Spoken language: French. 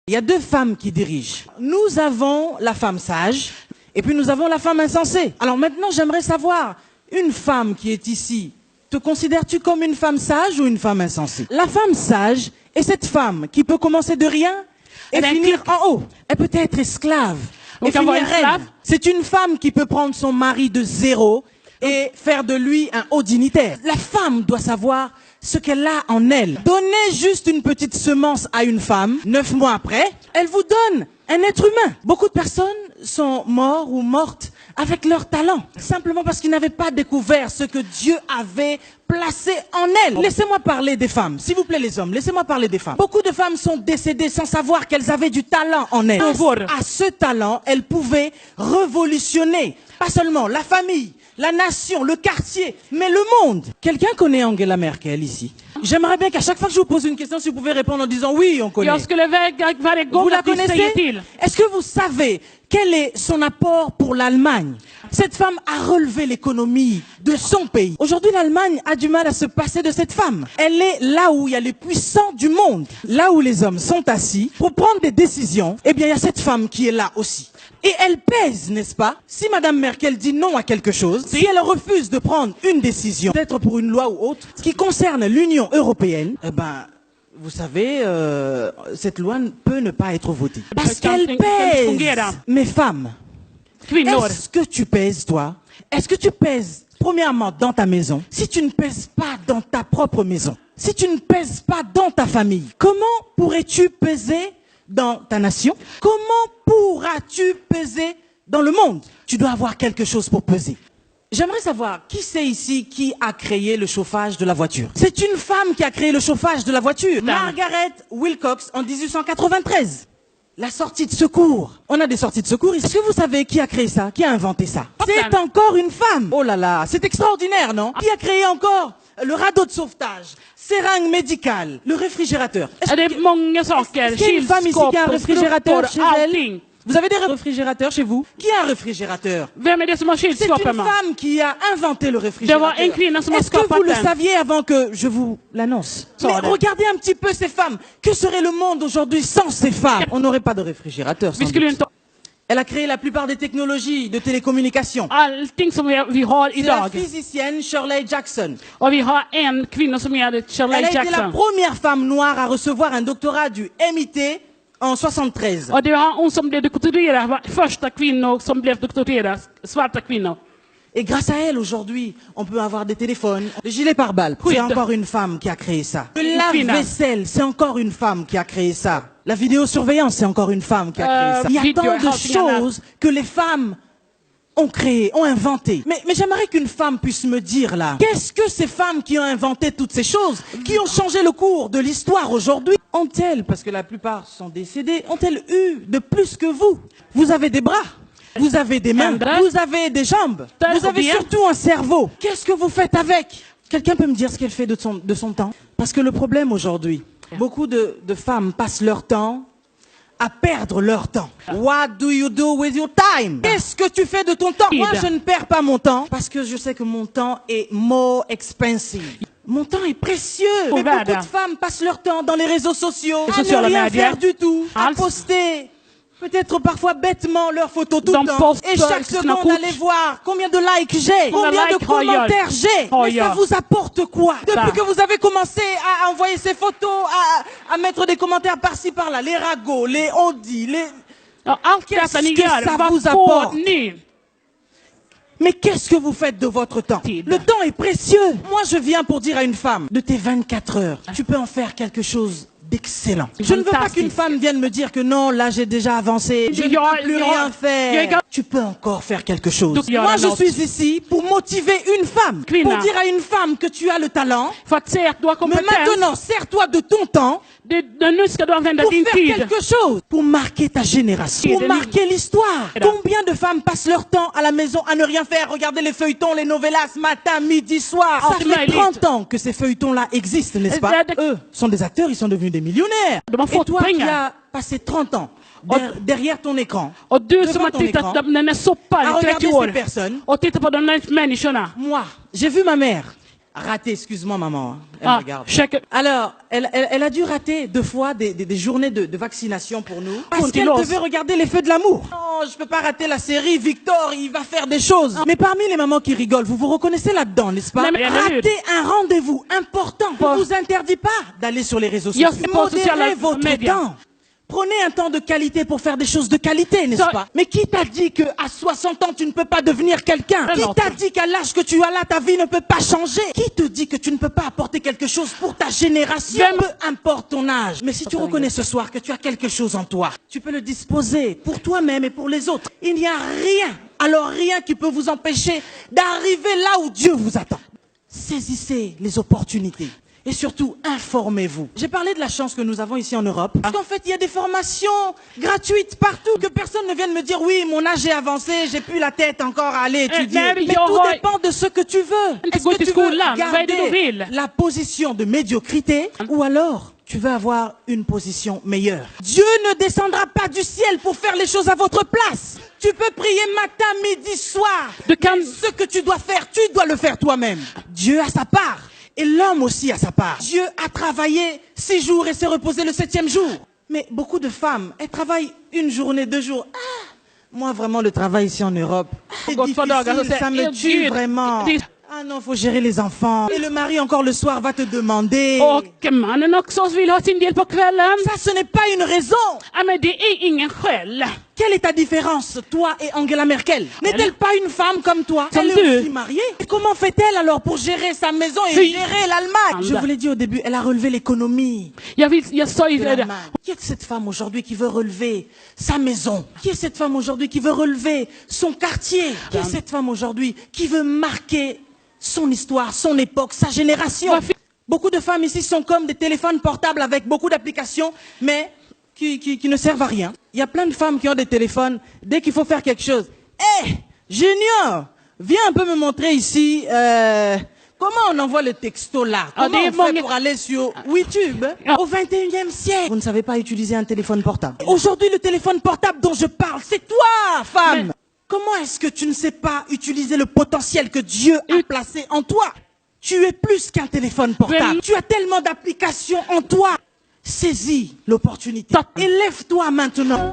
Il y a deux femmes qui dirigent. Nous avons la femme sage et puis nous avons la femme insensée. Alors maintenant, j'aimerais savoir, une femme qui est ici, te considères-tu comme une femme sage ou une femme insensée? La femme sage est cette femme qui peut commencer de rien et finir en haut. Elle peut être esclave et finir reine. C'est une femme qui peut prendre son mari de zéro et faire de lui un haut dignitaire. La femme doit savoir ce qu'elle a en elle. Donnez juste une petite semence à une femme, 9 mois après, elle vous donne un être humain. Beaucoup de personnes sont mortes ou mortes avec leur talent, simplement parce qu'ils n'avaient pas découvert ce que Dieu avait placé en elles. Laissez-moi parler des femmes, s'il vous plaît les hommes, laissez-moi parler des femmes. Beaucoup de femmes sont décédées sans savoir qu'elles avaient du talent en elles. À ce talent, elles pouvaient révolutionner, pas seulement la famille, la nation, le quartier, mais le monde. Quelqu'un connaît Angela Merkel ici? J'aimerais bien qu'à chaque fois que je vous pose une question, si vous pouvez répondre en disant oui, on connaît. Vous la connaissez? Est-ce que vous savez quel est son apport pour l'Allemagne? Cette femme a relevé l'économie de son pays. Aujourd'hui, l'Allemagne a du mal à se passer de cette femme. Elle est là où il y a les puissants du monde. Là où les hommes sont assis pour prendre des décisions, eh bien, il y a cette femme qui est là aussi. Et elle pèse, n'est-ce pas? Si Madame Merkel dit non à quelque chose, si elle refuse de prendre une décision, peut-être pour une loi ou autre, qui concerne l'Union européenne, eh ben, vous savez, cette loi peut ne pas être votée. Parce qu'elle pèse. Mes femmes, est-ce que tu pèses, toi? Est-ce que tu pèses, premièrement, dans ta maison? Si tu ne pèses pas dans ta propre maison, si tu ne pèses pas dans ta famille, comment pourrais-tu peser dans ta nation? Comment pourras-tu peser dans le monde? Tu dois avoir quelque chose pour peser. J'aimerais savoir, qui c'est ici qui a créé le chauffage de la voiture? C'est une femme qui a créé le chauffage de la voiture. Margaret Wilcox en 1893. La sortie de secours. On a des sorties de secours. Est-ce que vous savez qui a créé ça? Qui a inventé ça? C'est encore une femme. Oh là là, c'est extraordinaire, non? Qui a créé encore le radeau de sauvetage, seringue médicale, le réfrigérateur? Est-ce qu'il y a une femme ici qui a un réfrigérateur chez elle? Vous avez des réfrigérateurs chez vous? Qui a un réfrigérateur? C'est une femme qui a inventé le réfrigérateur. Est-ce que vous le saviez avant que je vous l'annonce? Mais regardez un petit peu ces femmes. Que serait le monde aujourd'hui sans ces femmes? On n'aurait pas de réfrigérateur. Elle a créé la plupart des technologies de télécommunication. C'est la physicienne Shirley Jackson. Elle a été la première femme noire à recevoir un doctorat du MIT en 73. Et grâce à elle, aujourd'hui, on peut avoir des téléphones. Le gilet pare-balles, c'est encore une femme qui a créé ça. Le lave-vaisselle, c'est encore une femme qui a créé ça. La vidéosurveillance, c'est encore une femme qui a créé ça. Il y a tant de choses que les femmes ont créé, ont inventé. Mais j'aimerais qu'une femme puisse me dire là, qu'est-ce que ces femmes qui ont inventé toutes ces choses, qui ont changé le cours de l'histoire aujourd'hui, ont-elles, parce que la plupart sont décédées, ont-elles eu de plus que vous? Vous avez des bras, vous avez des mains, vous avez des jambes, vous avez surtout un cerveau. Qu'est-ce que vous faites avec? Quelqu'un peut me dire ce qu'elle fait de son temps? Parce que le problème aujourd'hui, beaucoup de femmes passent leur temps à perdre leur temps. What do you do with your time? Qu'est-ce que tu fais de ton temps? Moi, je ne perds pas mon temps parce que je sais que mon temps est more expensive. Mon temps est précieux. Mais beaucoup de femmes passent leur temps dans les réseaux sociaux à ne rien faire du tout, à poster peut-être parfois bêtement leurs photos tout le temps. Et chaque seconde, allez voir combien de likes j'ai, combien de commentaires j'ai. Mais ça vous apporte quoi? Depuis que vous avez commencé à envoyer ces photos, à mettre des commentaires par-ci par-là, les ragots, les Audi, les... Qu'est-ce que ça vous apporte? Mais qu'est-ce que vous faites de votre temps? Le temps est précieux. Moi, je viens pour dire à une femme, de tes 24 heures, tu peux en faire quelque chose d'excellent. Je ne veux pas qu'une femme vienne me dire que non, là j'ai déjà avancé, je ne peux plus rien faire. Tu peux encore faire quelque chose. Moi je suis ici pour motiver une femme, pour dire à une femme que tu as le talent, mais maintenant sers-toi de ton temps pour faire quelque chose, pour marquer ta génération, pour marquer l'histoire. Combien de femmes passent leur temps à la maison à ne rien faire, regarder les feuilletons, les novellas, matin, midi, soir. Ça fait 30 ans que ces feuilletons-là existent, n'est-ce pas? Eux sont des acteurs, ils sont devenus des millionnaires. Et toi qui as passé 30 ans derrière ton écran, devant ton écran, à regarder ces personnes, moi, j'ai vu ma mère raté, excuse-moi maman. Elle me regarde. Check. Alors, elle a dû rater 2 fois des journées de vaccination pour nous. Parce qu'elle devait regarder les feux de l'amour. Non, je peux pas rater la série. Victor, il va faire des choses. Mais parmi les mamans qui rigolent, vous vous reconnaissez là-dedans, n'est-ce pas? Rater un rendez-vous important ne vous interdit pas d'aller sur les réseaux sociaux. Modérez votre temps. Prenez un temps de qualité pour faire des choses de qualité, n'est-ce pas? Mais qui t'a dit qu'à 60 ans, tu ne peux pas devenir quelqu'un? Qui t'a dit qu'à l'âge que tu as là, ta vie ne peut pas changer? Qui te dit que tu ne peux pas apporter quelque chose pour ta génération? Peu importe ton âge. Mais si tu reconnais ce soir que tu as quelque chose en toi, tu peux le disposer pour toi-même et pour les autres. Il n'y a rien, alors rien qui peut vous empêcher d'arriver là où Dieu vous attend. Saisissez les opportunités. Et surtout, informez-vous. J'ai parlé de la chance que nous avons ici en Europe. Parce qu'en fait, il y a des formations gratuites partout. Que personne ne vienne me dire, oui, mon âge est avancé, j'ai plus la tête encore à aller étudier. Mais tout dépend de ce que tu veux. Est-ce que tu veux garder la position de médiocrité ou alors tu veux avoir une position meilleure? Dieu ne descendra pas du ciel pour faire les choses à votre place. Tu peux prier matin, midi, soir. Mais ce que tu dois faire, tu dois le faire toi-même. Dieu a sa part. Et l'homme aussi a sa part. Dieu a travaillé 6 jours et s'est reposé le 7e jour. Mais beaucoup de femmes, elles travaillent 1 journée, 2 jours. Moi, vraiment, le travail ici en Europe, c'est difficile, ça me tue vraiment. Ah non, faut gérer les enfants. Et le mari, encore le soir, va te demander. Och mannen också vill ha sin del på kvällen. Ça, ce n'est pas une raison. Ja, men det är ingen skäll. Quelle est ta différence, toi et Angela Merkel? N'est-elle pas une femme comme toi? Elle est aussi mariée. Et comment fait-elle alors pour gérer sa maison et gérer l'Allemagne? Je vous l'ai dit au début, elle a relevé l'économie. Jag sa ju det. Qui est cette femme aujourd'hui qui veut relever sa maison? Qui est cette femme aujourd'hui qui veut relever son quartier? Qui est cette femme aujourd'hui qui veut marquer son histoire, son époque, sa génération? Beaucoup de femmes ici sont comme des téléphones portables avec beaucoup d'applications, mais qui ne servent à rien. Il y a plein de femmes qui ont des téléphones dès qu'il faut faire quelque chose. Hé, Junior, viens un peu me montrer ici comment on envoie le texto là. Comment on fait pour aller sur YouTube au 21e siècle? Vous ne savez pas utiliser un téléphone portable. Aujourd'hui, le téléphone portable dont je parle, c'est toi, femme. Comment est-ce que tu ne sais pas utiliser le potentiel que Dieu a placé en toi? Tu es plus qu'un téléphone portable. Tu as tellement d'applications en toi. Saisis l'opportunité et lève-toi maintenant.